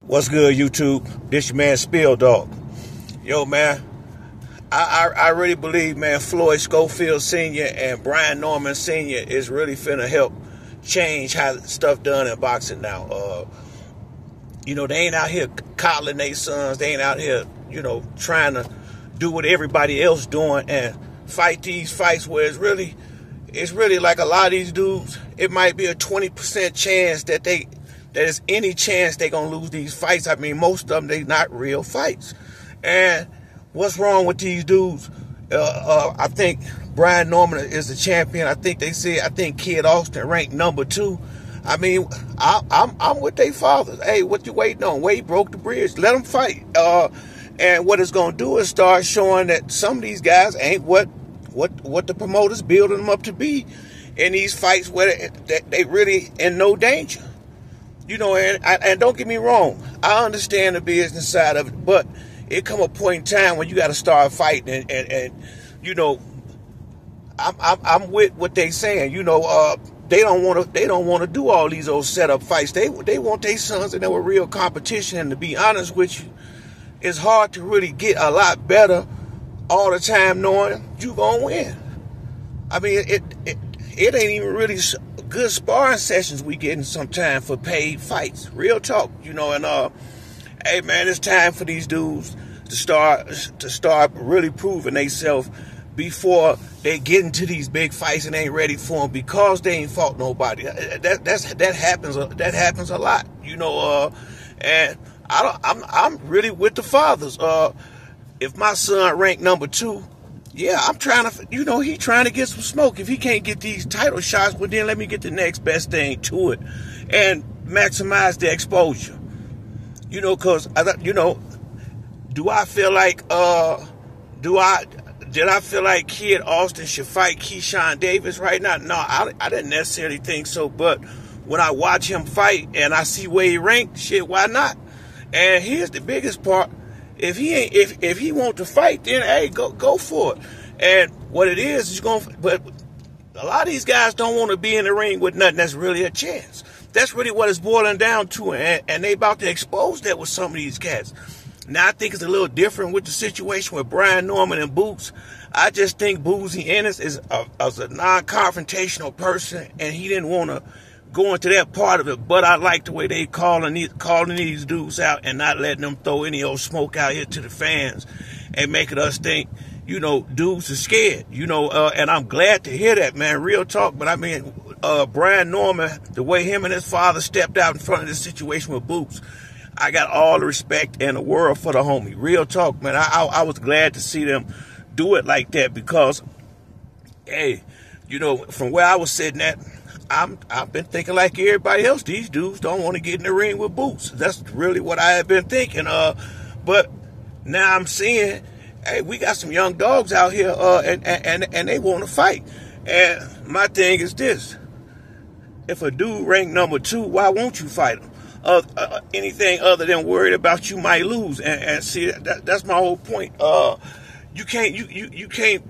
What's good, YouTube? This your man Spill Dog. Yo, man, I really believe, man, Floyd Schofield Sr. and Brian Norman Sr. is really finna help change how stuff done in boxing now. They ain't out here coddling their sons. They ain't out here, trying to do what everybody else doing and fight these fights where it's really like a lot of these dudes, it might be a 20% chance that there's any chance they're going to lose these fights. I mean, most of them, they not real fights. And what's wrong with these dudes? I think Brian Norman is the champion. I think Kid Austin ranked number 2. I mean, I'm with their fathers. Hey, what you waiting on? Wade broke the bridge. Let them fight. And what it's going to do is start showing that some of these guys ain't what the promoters building them up to be in these fights where they really in no danger. And don't get me wrong, I understand the business side of it, but it come a point in time when you got to start fighting, and I'm with what they saying. They don't want to do all these old setup fights. They want their sons and they were real competition. And to be honest with you, it's hard to really get a lot better all the time knowing you gonna win. I mean, it ain't even really good sparring sessions we getting sometimes for paid fights. Real talk, and hey man, it's time for these dudes to start really proving themselves before they get into these big fights and ain't ready for them because they ain't fought nobody. That happens a lot, and I'm really with the fathers. If my son ranked number 2, yeah, I'm trying to, he trying to get some smoke. If he can't get these title shots, well, then let me get the next best thing to it and maximize the exposure. Because, do I feel like, did I feel like Kid Austin should fight Keyshawn Davis right now? No, I didn't necessarily think so. But when I watch him fight and I see where he ranked, shit, why not? And here's the biggest part. If he want to fight, then hey, go for it. And what it is but a lot of these guys don't want to be in the ring with nothing that's really a chance. That's really what it's boiling down to, and they about to expose that with some of these cats. Now I think it's a little different with the situation with Brian Norman and Boots. I just think Boozy Ennis is a non-confrontational person, and he didn't want to go into that part of it, but I like the way they calling these dudes out and not letting them throw any old smoke out here to the fans and making us think, dudes are scared, and I'm glad to hear that, man, real talk. But I mean, Brian Norman, the way him and his father stepped out in front of this situation with Boots, I got all the respect in the world for the homie. Real talk, man. I was glad to see them do it like that because, hey, from where I was sitting at, I've been thinking like everybody else. These dudes don't want to get in the ring with Boots. That's really what I have been thinking. But now I'm seeing, hey, we got some young dogs out here, and they want to fight. And my thing is this: if a dude ranked number 2, why won't you fight him? Anything other than worried about you might lose. And see, that's my whole point. You can't.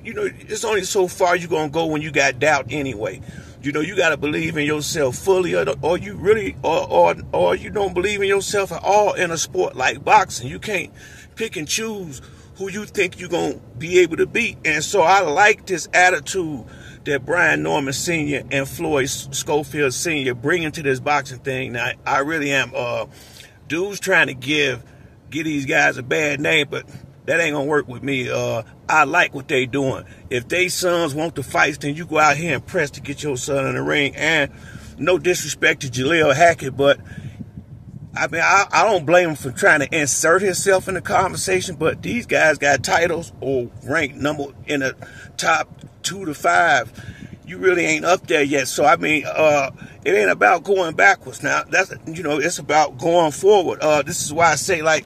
It's only so far you're gonna go when you got doubt anyway. You got to believe in yourself fully, or you really, or you don't believe in yourself at all in a sport like boxing. You can't pick and choose who you think you're going to be able to beat. And so I like this attitude that Brian Norman Sr. and Floyd Schofield Sr. bring into this boxing thing. Now, I really am, dudes trying to give these guys a bad name, but that ain't gonna work with me. I like what they doing. If they sons want to fight, then you go out here and press to get your son in the ring. And no disrespect to Jaleel Hackett, but I mean, I don't blame him for trying to insert himself in the conversation. But these guys got titles or ranked number in the top 2 to 5. You really ain't up there yet. So I mean, it ain't about going backwards. Now that's it's about going forward. This is why I say like.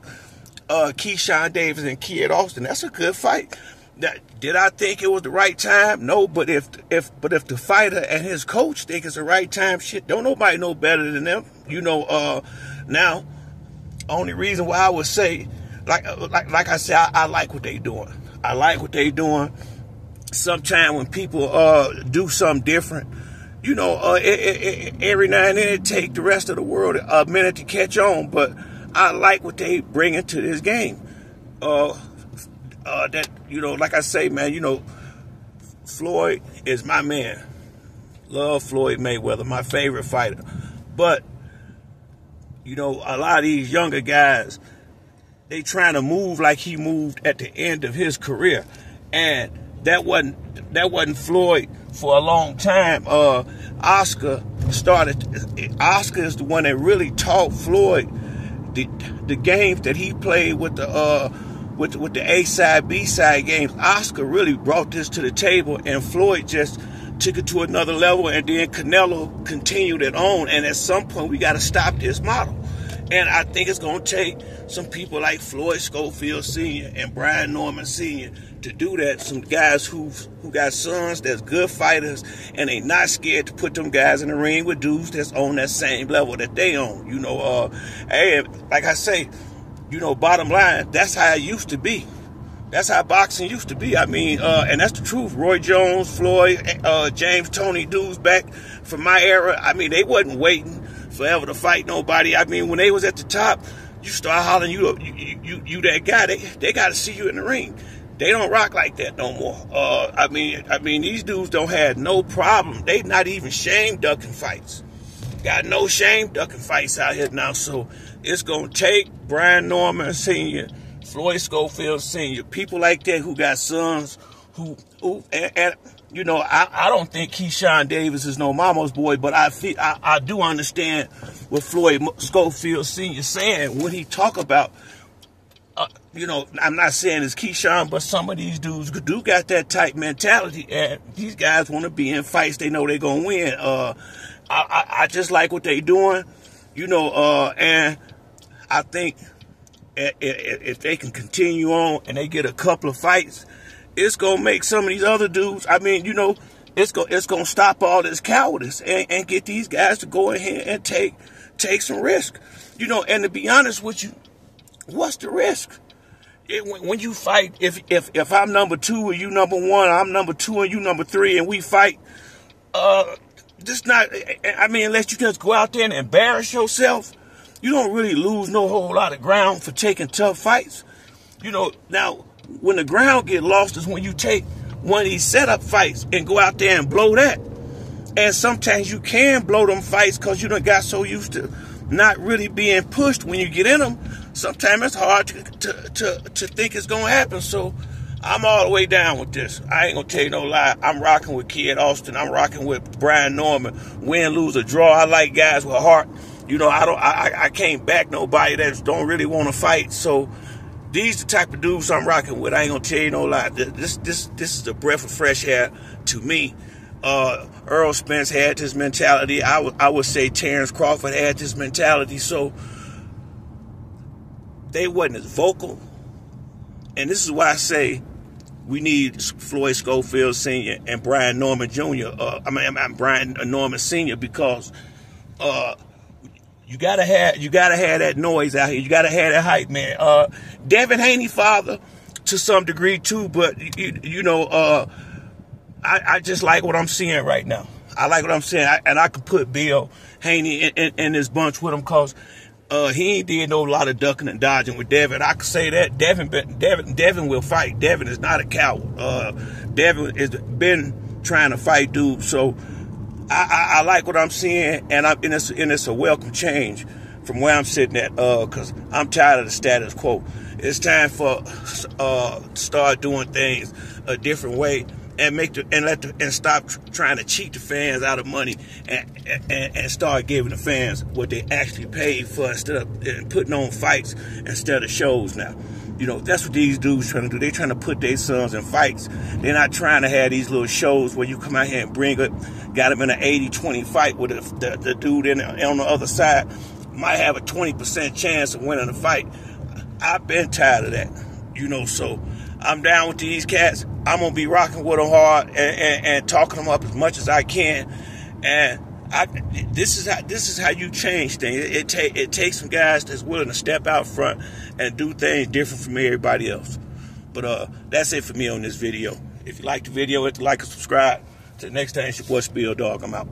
Keyshawn Davis and Kid Austin, that's a good fight. Did I think it was the right time? No, but if the fighter and his coach think it's the right time, shit, don't nobody know better than them. Now, only reason why I would say, like I said, I like what they doing. I like what they doing. Sometimes when people do something different, every now and then it take the rest of the world a minute to catch on, but I like what they bring into this game. That, you know, like I say, man, you know, Floyd is my man. Love Floyd Mayweather, my favorite fighter. But, you know, a lot of these younger guys, they trying to move like he moved at the end of his career. And that wasn't Floyd for a long time. Oscar is the one that really taught Floyd the games that he played with the A-side, B-side games. Oscar really brought this to the table, and Floyd just took it to another level, and then Canelo continued it on. And at some point, we got to stop this model. And I think it's going to take some people like Floyd Schofield Sr. and Brian Norman Sr. to do that. Some guys who got sons that's good fighters, and they not scared to put them guys in the ring with dudes that's on that same level that they on. You know, and like I say, you know, bottom line, that's how it used to be. That's how boxing used to be. I mean, and that's the truth. Roy Jones, Floyd, James, Tony, dudes back from my era, I mean, they wasn't waiting forever to fight nobody. I mean, when they was at the top, you start hollering, you that guy. They got to see you in the ring. They don't rock like that no more. I mean, these dudes don't have no problem. They not even shame ducking fights. Got no shame ducking fights out here now. So it's gonna take Brian Norman Sr., Floyd Schofield Sr., people like that who got sons who and you know, I don't think Keyshawn Davis is no mama's boy, but I do understand what Floyd Schofield Sr. saying when he talk about, you know, I'm not saying it's Keyshawn, but some of these dudes do got that type mentality, and these guys want to be in fights they know they're going to win. I just like what they doing, you know, and I think if they can continue on and they get a couple of fights, it's going to make some of these other dudes, I mean, you know, it's going to stop all this cowardice and get these guys to go ahead and take some risk. You know, and to be honest with you, what's the risk? When you fight, if I'm number 2 and you number 1, I'm number 2 and you number 3, and we fight, just not, I mean, unless you just go out there and embarrass yourself, you don't really lose no whole lot of ground for taking tough fights. You know, now, when the ground get lost is when you take one of these setup fights and go out there and blow that. And sometimes you can blow them fights because you done got so used to not really being pushed when you get in them. Sometimes it's hard to think it's going to happen. So I'm all the way down with this. I ain't going to tell you no lie. I'm rocking with Kid Austin. I'm rocking with Brian Norman. Win, lose, or draw. I like guys with heart. You know, I can't back nobody that don't really want to fight. So these the type of dudes I'm rocking with. I ain't gonna tell you no lie. This is a breath of fresh air to me. Earl Spence had this mentality. I would say Terrence Crawford had this mentality. So they wasn't as vocal. And this is why I say we need Floyd Schofield Sr. and Brian Norman Jr. Brian Norman Sr. because you gotta have that noise out here. You gotta have that hype, man. Devin Haney father to some degree too, but you know, I just like what I'm seeing right now. I like what I'm seeing, and I could put Bill Haney in this bunch with him because he ain't did no lot of ducking and dodging with Devin. I could say that Devin will fight. Devin is not a coward. Devin has been trying to fight dudes, so I like what I'm seeing, and it's a welcome change from where I'm sitting at, because I'm tired of the status quo. It's time for start doing things a different way and stop trying to cheat the fans out of money and start giving the fans what they actually paid for instead of putting on fights instead of shows now. You know, that's what these dudes trying to do. They trying to put their sons in fights. They're not trying to have these little shows where you come out here and bring it, got them in an 80-20 fight with the dude on the other side might have a 20% chance of winning the fight. I've been tired of that, you know, so I'm down with these cats. I'm going to be rocking with them hard and talking them up as much as I can. And this is how you change things. It takes some guys that's willing to step out front and do things different from everybody else. But that's it for me on this video. If you like the video, hit the like and subscribe. Till next time, it's your boy Spill Dog. I'm out.